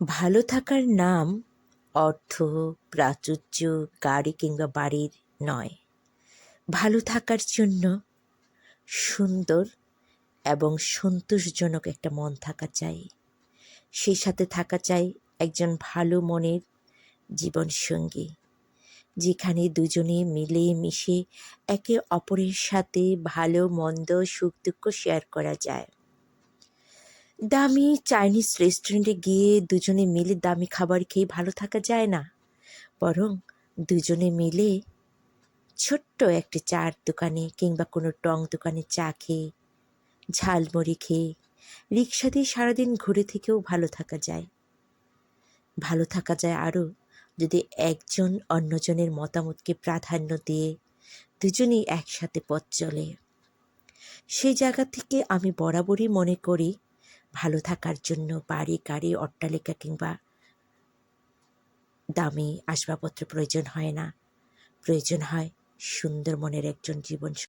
ভালো থাকার নাম অর্থ, প্রাচুর্য, গাড়ি কিংবা বাড়ির নয়। ভালো থাকার জন্য সুন্দর এবং সন্তোষজনক একটা মন থাকা চাই। সেই সাথে থাকা চাই একজন ভালো মনের জীবনসঙ্গী, যেখানে দুজনে মিলে মিশে একে অপরের সাথে ভালো মন্দ সুখ দুঃখ শেয়ার করা যায়। দামি চাইনিজ রেস্টুরেন্টে গিয়ে দুজনে মিলে দামি খাবার খেয়ে ভালো থাকা যায় না, বরং দুজনে মিলে ছোট্ট একটা চার দোকানে কিংবা কোনো টং দোকানে চা খেয়ে, ঝালমুড়ি খেয়ে, রিক্সা দিয়ে সারাদিন ঘুরে থেকেও ভালো থাকা যায়। ভালো থাকা যায় আরও যদি একজন অন্যজনের মতামতকে প্রাধান্য দিয়ে দুজনেই একসাথে পথ চলে। সেই জায়গা থেকে আমি বরাবরই মনে করি ভালো থাকার জন্য বাড়ি, গাড়ি, অট্টালিকা কিংবা দামি আসবাবপত্র প্রয়োজন হয় না। প্রয়োজন হয় সুন্দর মনের একজন জীবন